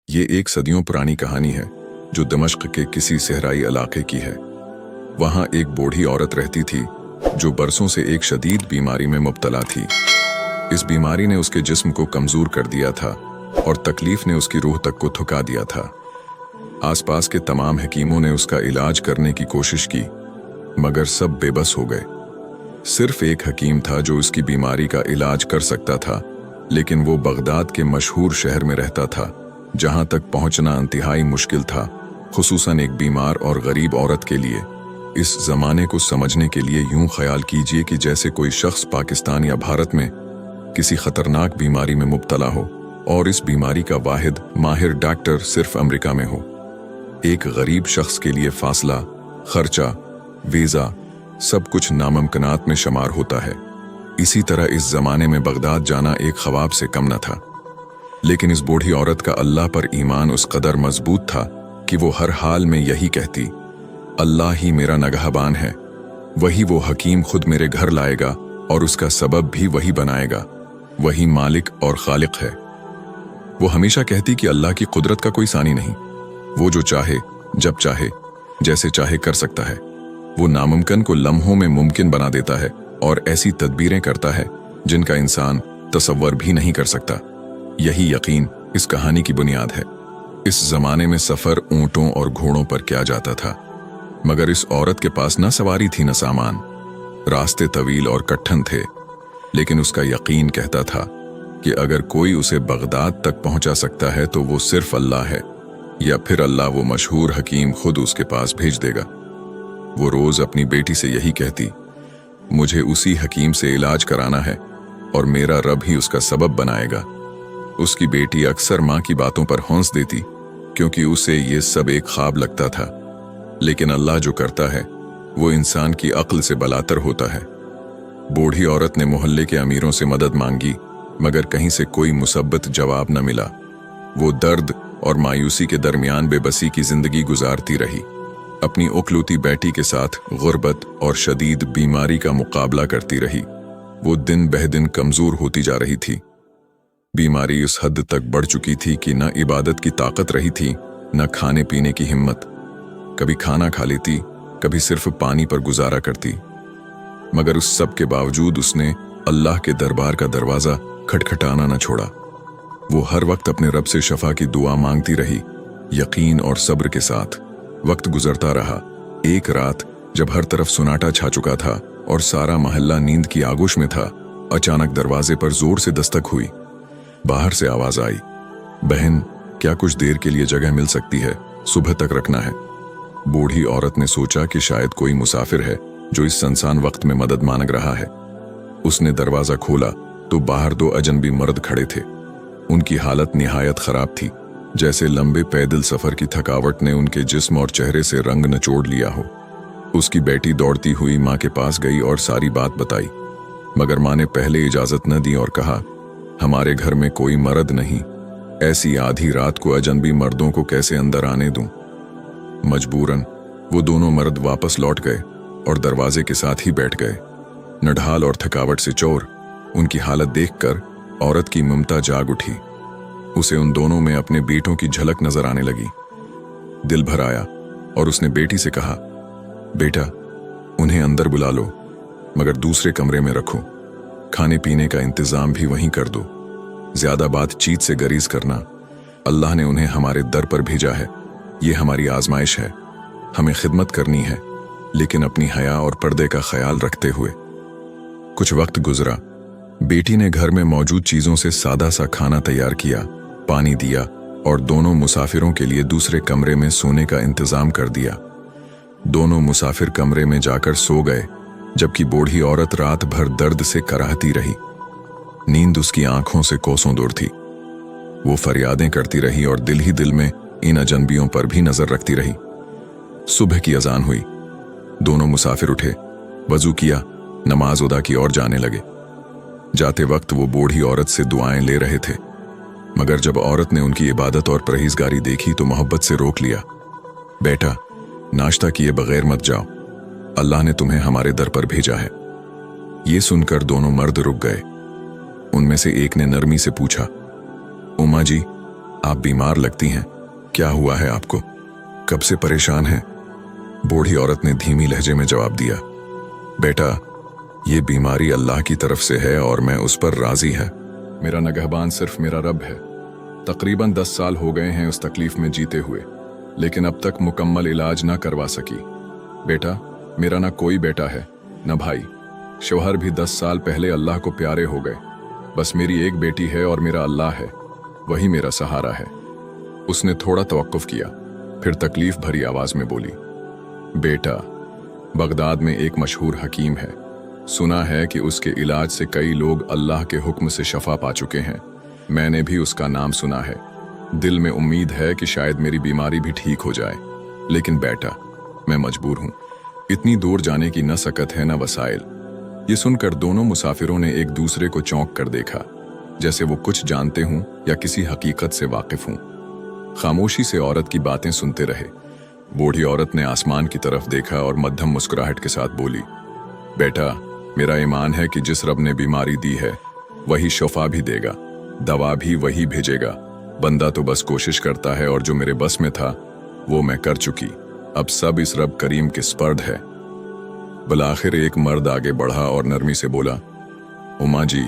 ये एक सदियों पुरानी कहानी है जो दमिश्क के किसी सहराई इलाके की है। वहाँ एक बूढ़ी औरत रहती थी जो बरसों से एक शदीद बीमारी में मुब्तला थी। इस बीमारी ने उसके जिस्म को कमजोर कर दिया था और तकलीफ ने उसकी रूह तक को थका दिया था। आसपास के तमाम हकीमों ने उसका इलाज करने की कोशिश की, मगर सब बेबस हो गए। सिर्फ एक हकीम था जो उसकी बीमारी का इलाज कर सकता था, लेकिन वो बगदाद के मशहूर शहर में रहता था, जहां तक पहुंचना इंतहाई मुश्किल था, खुसूसन एक बीमार और गरीब औरत के लिए। इस जमाने को समझने के लिए यूं ख्याल कीजिए कि जैसे कोई शख्स पाकिस्तान या भारत में किसी खतरनाक बीमारी में मुब्तला हो और इस बीमारी का वाहिद माहिर डॉक्टर सिर्फ अमेरिका में हो। एक गरीब शख्स के लिए फासला, खर्चा, वीज़ा, सब कुछ नामुमकिनात में शुमार होता है। इसी तरह इस जमाने में बगदाद जाना एक ख्वाब से कम न था। लेकिन इस बूढ़ी औरत का अल्लाह पर ईमान उस कदर मजबूत था कि वो हर हाल में यही कहती, अल्लाह ही मेरा नगहबान है, वही वो हकीम खुद मेरे घर लाएगा और उसका सबब भी वही बनाएगा, वही मालिक और खालिक है। वो हमेशा कहती कि अल्लाह की कुदरत का कोई सानी नहीं, वो जो चाहे, जब चाहे, जैसे चाहे कर सकता है। वो नामुमकिन को लम्हों में मुमकिन बना देता है और ऐसी तदबीरें करता है जिनका इंसान तसव्वुर भी नहीं कर सकता। यही यकीन इस कहानी की बुनियाद है। इस जमाने में सफर ऊंटों और घोड़ों पर किया जाता था, मगर इस औरत के पास न सवारी थी न सामान। रास्ते तवील और कठिन थे, लेकिन उसका यकीन कहता था कि अगर कोई उसे बगदाद तक पहुंचा सकता है तो वो सिर्फ अल्लाह है, या फिर अल्लाह वो मशहूर हकीम खुद उसके पास भेज देगा। वो रोज अपनी बेटी से यही कहती, मुझे उसी हकीम से इलाज कराना है और मेरा रब ही उसका सबब बनाएगा। उसकी बेटी अक्सर माँ की बातों पर हौंस देती, क्योंकि उसे ये सब एक ख्वाब लगता था। लेकिन अल्लाह जो करता है वो इंसान की अक्ल से बलातर होता है। बूढ़ी औरत ने मोहल्ले के अमीरों से मदद मांगी, मगर कहीं से कोई मुसब्बत जवाब न मिला। वो दर्द और मायूसी के दरमियान बेबसी की जिंदगी गुजारती रही, अपनी उकलूती बेटी के साथ गुर्बत और शदीद बीमारी का मुकाबला करती रही। वो दिन बह दिन कमजोर होती जा रही थी। बीमारी उस हद तक बढ़ चुकी थी कि न इबादत की ताकत रही थी, न खाने पीने की हिम्मत। कभी खाना खा लेती, कभी सिर्फ पानी पर गुजारा करती। मगर उस सब के बावजूद उसने अल्लाह के दरबार का दरवाजा खटखटाना न छोड़ा। वो हर वक्त अपने रब से शफा की दुआ मांगती रही, यकीन और सब्र के साथ। वक्त गुजरता रहा। एक रात जब हर तरफ सुनाटा छा चुका था और सारा मोहल्ला नींद की आगोश में था, अचानक दरवाजे पर जोर से दस्तक हुई। बाहर से आवाज आई, बहन, क्या कुछ देर के लिए जगह मिल सकती है? सुबह तक रखना है। बूढ़ी औरत ने सोचा कि शायद कोई मुसाफिर है जो इस सुनसान वक्त में मदद मांग रहा है। उसने दरवाजा खोला तो बाहर दो अजनबी मर्द खड़े थे। उनकी हालत निहायत खराब थी, जैसे लंबे पैदल सफर की थकावट ने उनके जिस्म और चेहरे से रंग निचोड़ लिया हो। उसकी बेटी दौड़ती हुई माँ के पास गई और सारी बात बताई, मगर माँ ने पहले इजाजत न दी और कहा, हमारे घर में कोई मर्द नहीं, ऐसी आधी रात को अजनबी मर्दों को कैसे अंदर आने दूं? मजबूरन वो दोनों मर्द वापस लौट गए और दरवाजे के साथ ही बैठ गए। नढाल और थकावट से चोर, उनकी हालत देखकर औरत की ममता जाग उठी। उसे उन दोनों में अपने बेटों की झलक नजर आने लगी। दिल भर आया और उसने बेटी से कहा, बेटा, उन्हें अंदर बुला लो, मगर दूसरे कमरे में रखो। खाने पीने का इंतजाम भी वहीं कर दो। ज्यादा बातचीत से गरीज करना। अल्लाह ने उन्हें हमारे दर पर भेजा है, ये हमारी आजमाइश है। हमें खिदमत करनी है, लेकिन अपनी हया और पर्दे का ख्याल रखते हुए। कुछ वक्त गुजरा। बेटी ने घर में मौजूद चीजों से सादा सा खाना तैयार किया, पानी दिया और दोनों मुसाफिरों के लिए दूसरे कमरे में सोने का इंतजाम कर दिया। दोनों मुसाफिर कमरे में जाकर सो गए, जबकि बूढ़ी औरत रात भर दर्द से कराहती रही। नींद उसकी आंखों से कोसों दूर थी। वो फरियादें करती रही और दिल ही दिल में इन अजनबियों पर भी नजर रखती रही। सुबह की अजान हुई। दोनों मुसाफिर उठे, वजू किया, नमाज अदा की ओर जाने लगे। जाते वक्त वो बूढ़ी औरत से दुआएं ले रहे थे, मगर जब औरत ने उनकी इबादत और परहेजगारी देखी तो मोहब्बत से रोक लिया। बेटा, नाश्ता किए बगैर मत जाओ, अल्लाह ने तुम्हें हमारे दर पर भेजा है। ये सुनकर दोनों मर्द रुक गए। उनमें से एक ने नरमी से पूछा, उम्मा जी, आप बीमार लगती हैं, क्या हुआ है आपको? कब से परेशान हैं? बूढ़ी औरत ने धीमी लहजे में जवाब दिया, बेटा, ये बीमारी अल्लाह की तरफ से है और मैं उस पर राजी है। मेरा नगहबान सिर्फ मेरा रब है। तकरीबन 10 साल हो गए हैं उस तकलीफ में जीते हुए, लेकिन अब तक मुकम्मल इलाज ना करवा सकी। बेटा, मेरा ना कोई बेटा है न भाई। शौहर भी 10 साल पहले अल्लाह को प्यारे हो गए। बस मेरी एक बेटी है और मेरा अल्लाह है, वही मेरा सहारा है। उसने थोड़ा तवक्कुफ किया, फिर तकलीफ भरी आवाज में बोली, बेटा, बगदाद में एक मशहूर हकीम है। सुना है कि उसके इलाज से कई लोग अल्लाह के हुक्म से शफा पा चुके हैं। मैंने भी उसका नाम सुना है। दिल में उम्मीद है कि शायद मेरी बीमारी भी ठीक हो जाए, लेकिन बेटा, मैं मजबूर हूं। इतनी दूर जाने की न सकत है न वसाइल। ये सुनकर दोनों मुसाफिरों ने एक दूसरे को चौंक कर देखा, जैसे वो कुछ जानते हों या किसी हकीकत से वाकिफ हों। खामोशी से औरत की बातें सुनते रहे। बूढ़ी औरत ने आसमान की तरफ देखा और मध्यम मुस्कुराहट के साथ बोली, बेटा, मेरा ईमान है कि जिस रब ने बीमारी दी है वही शफा भी देगा, दवा भी वही भेजेगा। बंदा तो बस कोशिश करता है और जो मेरे बस में था वो मैं कर चुकी। अब सब इस रब करीम के स्पर्द है। बलाखिर एक मर्द आगे बढ़ा और नरमी से बोला, उमा जी,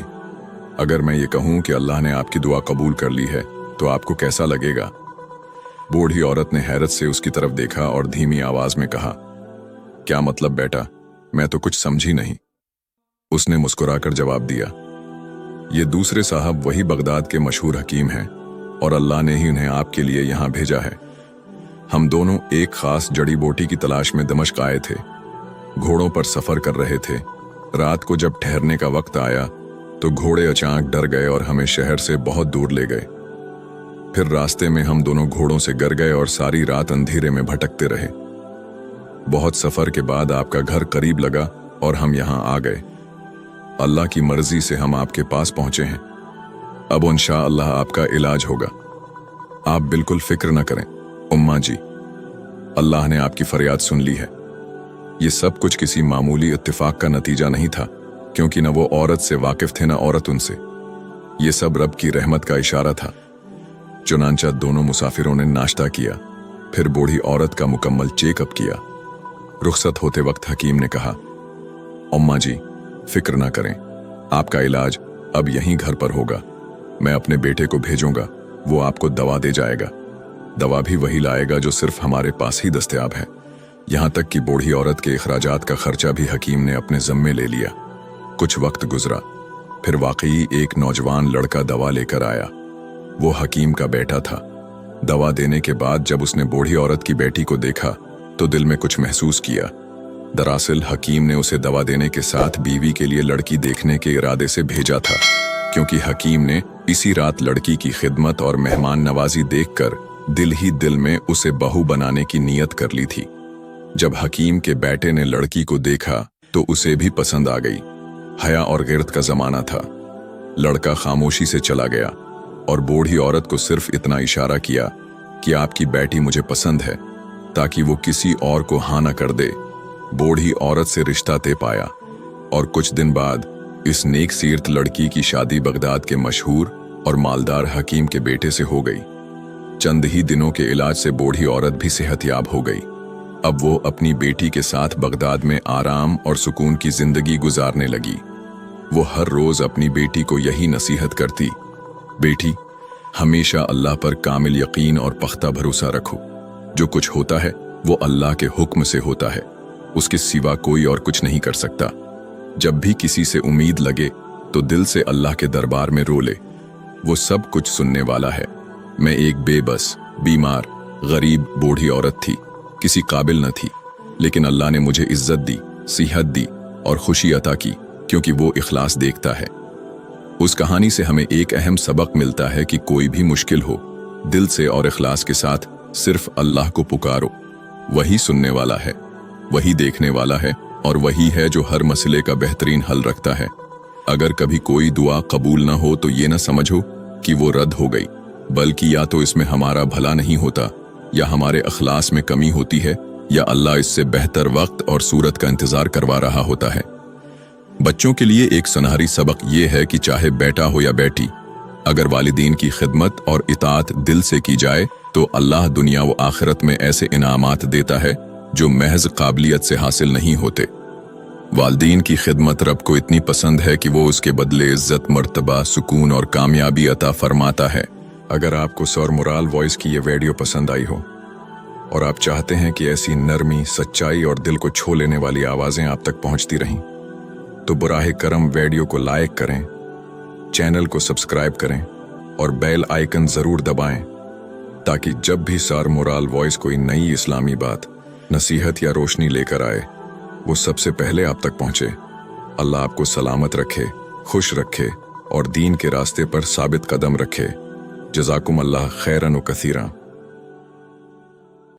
अगर मैं ये कहूं कि अल्लाह ने आपकी दुआ कबूल कर ली है तो आपको कैसा लगेगा? बूढ़ी औरत ने हैरत से उसकी तरफ देखा और धीमी आवाज में कहा, क्या मतलब बेटा? मैं तो कुछ समझी नहीं। उसने मुस्कुराकर जवाब दिया, ये दूसरे साहब वही बगदाद के मशहूर हकीम हैं और अल्लाह ने ही उन्हें आपके लिए यहां भेजा है। हम दोनों एक खास जड़ी बूटी की तलाश में दमिश्क आए थे। घोड़ों पर सफर कर रहे थे। रात को जब ठहरने का वक्त आया तो घोड़े अचानक डर गए और हमें शहर से बहुत दूर ले गए। फिर रास्ते में हम दोनों घोड़ों से गिर गए और सारी रात अंधेरे में भटकते रहे। बहुत सफर के बाद आपका घर करीब लगा और हम यहां आ गए। अल्लाह की मर्जी से हम आपके पास पहुंचे हैं। अब इंशाअल्लाह आपका इलाज होगा। आप बिल्कुल फिक्र न करें उम्मा जी, अल्लाह ने आपकी फरियाद सुन ली है। ये सब कुछ किसी मामूली इत्तेफाक का नतीजा नहीं था, क्योंकि न वो औरत से वाकिफ थे न औरत उनसे। ये सब रब की रहमत का इशारा था। चुनांचा दोनों मुसाफिरों ने नाश्ता किया, फिर बूढ़ी औरत का मुकम्मल चेकअप किया। रुखसत होते वक्त हकीम ने कहा, उम्मा जी, फिक्र ना करें, आपका इलाज अब यहीं घर पर होगा। मैं अपने बेटे को भेजूंगा, वो आपको दवा दे जाएगा। दवा भी वही लाएगा जो सिर्फ हमारे पास ही दस्तयाब है। यहां तक कि बूढ़ी औरत के अखराजात का खर्चा भी हकीम ने अपने ज़म्मे ले लिया। कुछ वक्त गुजरा, फिर वाकई एक नौजवान लड़का दवा लेकर आया। वो हकीम का बेटा था। दवा देने के बाद जब उसने बूढ़ी औरत की बेटी को देखा तो दिल में कुछ महसूस किया। दरअसल हकीम ने उसे दवा देने के साथ बीवी के लिए लड़की देखने के इरादे से भेजा था, क्योंकि हकीम ने इसी रात लड़की की खिदमत और मेहमान नवाजी देखकर दिल ही दिल में उसे बहू बनाने की नीयत कर ली थी। जब हकीम के बेटे ने लड़की को देखा तो उसे भी पसंद आ गई। हया और गिरत का जमाना था। लड़का खामोशी से चला गया और बूढ़ी औरत को सिर्फ इतना इशारा किया कि आपकी बेटी मुझे पसंद है, ताकि वो किसी और को हाँ न कर दे। बूढ़ी औरत से रिश्ता तय पाया और कुछ दिन बाद इस नेक सीरत लड़की की शादी बगदाद के मशहूर और मालदार हकीम के बेटे से हो गई। चंद ही दिनों के इलाज से बूढ़ी औरत भी सेहतयाब हो गई। अब वो अपनी बेटी के साथ बगदाद में आराम और सुकून की जिंदगी गुजारने लगी। वो हर रोज अपनी बेटी को यही नसीहत करती, बेटी, हमेशा अल्लाह पर कामिल यकीन और पख्ता भरोसा रखो। जो कुछ होता है वो अल्लाह के हुक्म से होता है, उसके सिवा कोई और कुछ नहीं कर सकता। जब भी किसी से उम्मीद लगे तो दिल से अल्लाह के दरबार में रो ले, वो सब कुछ सुनने वाला है। मैं एक बेबस, बीमार, गरीब बूढ़ी औरत थी, किसी काबिल न थी, लेकिन अल्लाह ने मुझे इज्जत दी, सेहत दी और खुशी अता की, क्योंकि वो इखलास देखता है। उस कहानी से हमें एक अहम सबक मिलता है कि कोई भी मुश्किल हो, दिल से और इखलास के साथ सिर्फ अल्लाह को पुकारो। वही सुनने वाला है, वही देखने वाला है और वही है जो हर मसले का बेहतरीन हल रखता है। अगर कभी कोई दुआ कबूल ना हो तो ये ना समझो कि वो रद्द हो गई, बल्कि या तो इसमें हमारा भला नहीं होता, या हमारे अखलास में कमी होती है, या अल्लाह इससे बेहतर वक्त और सूरत का इंतजार करवा रहा होता है। बच्चों के लिए एक सुनहरी सबक ये है कि चाहे बेटा हो या बेटी, अगर वालिदीन की खिदमत और इताअत दिल से की जाए तो अल्लाह दुनिया व आखिरत में ऐसे इनामात देता है जो महज काबिलियत से हासिल नहीं होते। वालिदीन की खिदमत रब को इतनी पसंद है कि वो उसके बदले इज्जत, मर्तबा, सुकून और कामयाबी अता फरमाता है। अगर आपको सर मोराल वॉइस की ये वीडियो पसंद आई हो और आप चाहते हैं कि ऐसी नरमी, सच्चाई और दिल को छू लेने वाली आवाज़ें आप तक पहुंचती रहें, तो बुराहे करम वीडियो को लाइक करें, चैनल को सब्सक्राइब करें और बेल आइकन ज़रूर दबाएं, ताकि जब भी सर मोराल वॉइस कोई नई इस्लामी बात, नसीहत या रोशनी लेकर आए, वो सबसे पहले आप तक पहुंचे। अल्लाह आपको सलामत रखे, खुश रखे और दीन के रास्ते पर साबित कदम रखे। जज़ाकुम अल्लाह खैरन व कसीरा।